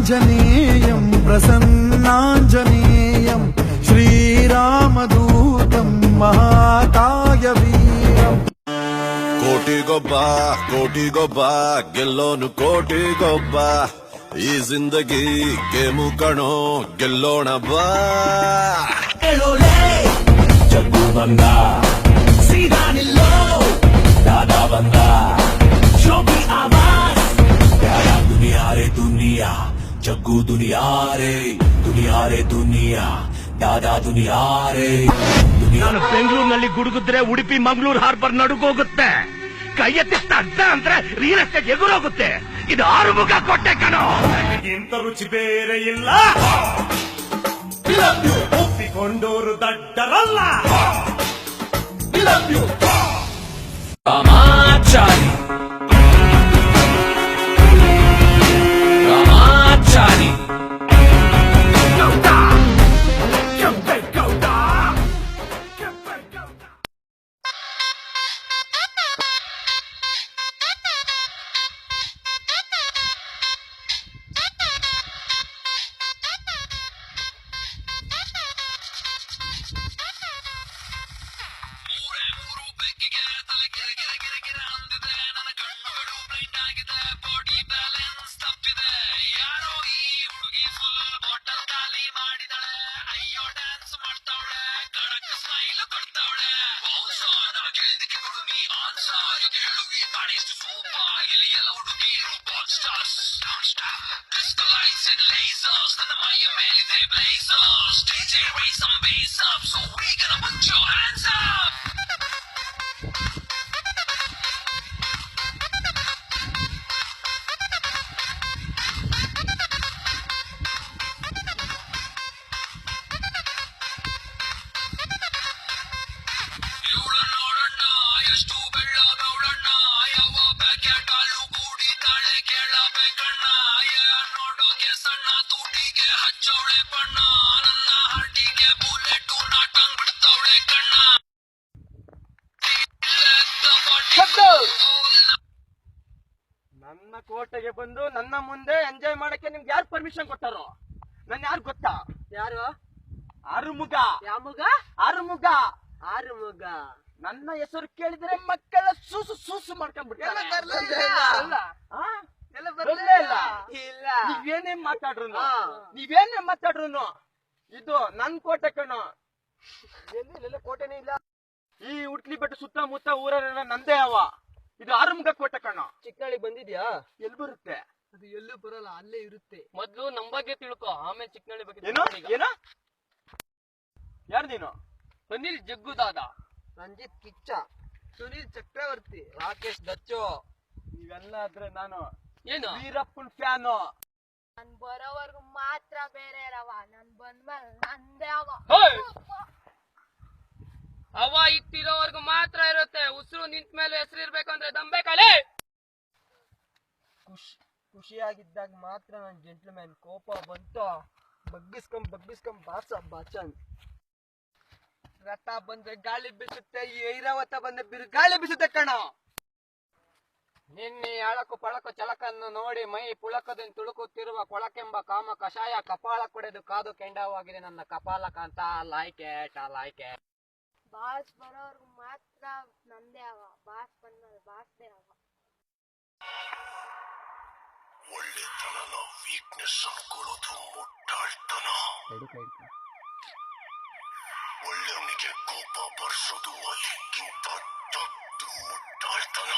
आञ्जनेयं प्रसन्नाञ्जनेयं श्रीरामदूतं महाकाय वीरम् ಕೋಟಿಗೊಬ್ಬ ಗೆಲ್ಲೋನು ಕೋಟಿಗೊಬ್ಬ ಈ ಜಿಂದಗಿ ಗೇಮು ಕಣೋ ಗೆಲ್ಲೋಣ ಬಾ ಜಗ್ಗು ಬಂದ ಸೀದಾ ನಿಲ್ಲೋ ದಾದಾ ಬಂದ ಶೋಭಿ ಆವಾಜ್ ಪ್ಯಾರಾ ದುನಿಯಾ ರೇ ದುನಿಯಾ ಜಗ್ಗು ದುನಿಯಾ ರೇ ದುನಿಯಾ ದಾದಾ ದುನಿಯಾ ರೇ ನಾನು ಬೆಂಗಳೂರಿನಲ್ಲಿ ಗುಡುಗುದ್ರೆ ಉಡುಪಿ ಮಂಗಳೂರು ಹಾರ್ಬರ್ ನಡುಗೋಗುತ್ತೆ ಕೈ ಎತ್ತಿತ್ತ ಅಡ್ಡ ಅಂದ್ರೆ ರಿಯಲ್ ಎಸ್ಟೇಟ್ ಎಗುರೋಗುತ್ತೆ ಇದು ಆರುಮುಖ ಕೊಟ್ಟೆ ಕಣೋ ಇಂಥ ರುಚಿ ಬೇರೆ ಇಲ್ಲ ಒಪ್ಪಿಕೊಂಡೋರು ದಡ್ಡರಲ್ಲ Ramachari DJ raise some bass up, so we gonna put your hands up. ನೋಡಣ್ಣ ಎಷ್ಟು ಬೆಳ್ಳಗೌಡಣ್ಣ ಯಾವ ಪ್ಯಾಕೆಟಾಲು ಕೂಡಿ ತಾಳೆ ಕೇಳಬೇಕಣ್ಣ ನೋಡೋಕೆ ಸಣ್ಣ ತೂಟಿಗೆ ಹಚ್ಚವಳೆ ಬಣ್ಣ ನನ್ನ ಹಟ್ಟಿಗೆ ಬುಲೆಟು ನಾಟಂಗ್ ಬಿಡ್ತವಳೆ ಕಣ್ಣ ನನ್ನ ಕೋಟೆಗೆ ಬಂದು ನನ್ನ ಮುಂದೆ ಎಂಜಾಯ್ ಮಾಡಕ್ಕೆ ನಿಮ್ಗೆ ಯಾರು ಪರ್ಮಿಷನ್ ಕೊಟ್ಟಾರೋ? ನನ್ ಯಾರು ಗೊತ್ತಾ? ಯಾರು? ಆರುಮುಗ. ಯಾಮುಗ? ಆರುಮುಗ. ಆರುಮುಗ. ನನ್ನ ಹೆಸರು ಕೇಳಿದ್ರೆ ಮಕ್ಕಳ ಸೂಸು ಸೂಸು ಮಾಡ್ಕೊಂಡ್ಬಿಡ್ತಾರೆ. ನೀವೇನೇ ಮಾತಾಡ್ರು ಇದು ನನ್ ಕೋಟೆ ಕಣೋ. ಕೋಟೆನೇ ಇಲ್ಲ. ಈ ಉಟ್ಲಿ ಬೆಟ್ಟ ಸುತ್ತಮುತ್ತ ಊರನ್ನ ನಂದೇ ಅವ. ಇದು ಆರುಮುಗ ಕೋಟೆ ಕಣೋ. ಚಿಕ್ಕಳ್ಳಿ ಬಂದಿದ್ಯಾ? ಎಲ್ಲಿ ಬರುತ್ತೆ? ಅದು ಎಲ್ಲೂ ಬರಲ್ಲ, ಅಲ್ಲೇ ಇರುತ್ತೆ. ಮೊದ್ಲು ನಮ್ ಬಗ್ಗೆ ತಿಳ್ಕೊ, ಆಮೇಲೆ ಚಿಕ್ಕನಳ್ಳಿ ಬಗ್ಗೆ. ಏನೋ ಯಾರು ನೀನು? ಅನಿಲ್ ಜಗ್ಗು ದಾದಾ, ರಂಜಿತ್ ಕಿಚ್ಚ, ಸುನೀಲ್ ಚಕ್ರವರ್ತಿ, ರಾಕೇಶ್ ದಚ್ಚು. ನೀವೆಲ್ಲ ಆದ್ರೆ ನಾನು ಏನು ವೀರಪ್ಪನ್ ಫ್ಯಾನು. ನನ್ ಬರೋವರ್ಗು ಮಾತ್ರ ಬೇರೆ ರವ, ನನ್ ಬಂದ್ಮೇಲೆ ನಂದೇ ಅವ ಇಟ್ಟಿರೋವರ್ಗು ಮಾತ್ರ ಇರುತ್ತೆ. ಉಸಿರು ನಿಂತ ಮೇಲೆ ಹೆಸರು ಇರ್ಬೇಕಂದ್ರೆ ದಂಬೇಕಲೆ. ಖುಷಿಯಾಗಿದ್ದಾಗ ಮಾತ್ರ ನನ್ ಜೆಂಟ್ಲ್ಮ್ಯಾನ್. ಕೋಪ ಬಂತು ಬಗ್ಗಿಸ್ಕೊಂಡ್ ಬಾಚನ್. ರಥ ಬಂದ್ರೆ ಗಾಳಿ ಬೀಸುತ್ತೆ, ಐರಾವತ ಬಂದ್ರೆ ಗಾಳಿ ಬೀಸುತ್ತೆ ಕಣ. ನಿನ್ನೆ ಅಳಕು ಪಳಕು ಚಳಕನ್ನು ನೋಡಿ ಮೈ ಪುಳಕದಿಂದ ತುಳುಕುತ್ತಿರುವ ಕೊಳಕೆಂಬ ಕಾಮ ಕಷಾಯ ಕಪಾಳ ಕೊಡೆದು ಕಾದು ಕೆಂಡವಾಗಿದೆ ನನ್ನ ಕಪಾಲ ಕಾಂತ. Like it. ಬಾಸ್ ಬರೋವರ್ಗು ಮಾತ್ರ ನಂದೇ ಅವ, ಬಾಸ್ ಬಂದ್ಮೇಲೆ ಬಾಸ್ದೇ ಅವ. ಒಳ್ಳೆತನನ ವೀಕ್ನೆಸ್ ಅನ್ಕೊಳ್ಳೋದು ಮುಟ್ಟಾಳ್ತನ. ಒಳ್ಳೆಯವನಿಗೆ ಕೋಪ ಬರ್ಸೋದು ಅದಕ್ಕಿಂತ ದೊಡ್ಡ ಮುಟ್ಟಾಳ್ತನ.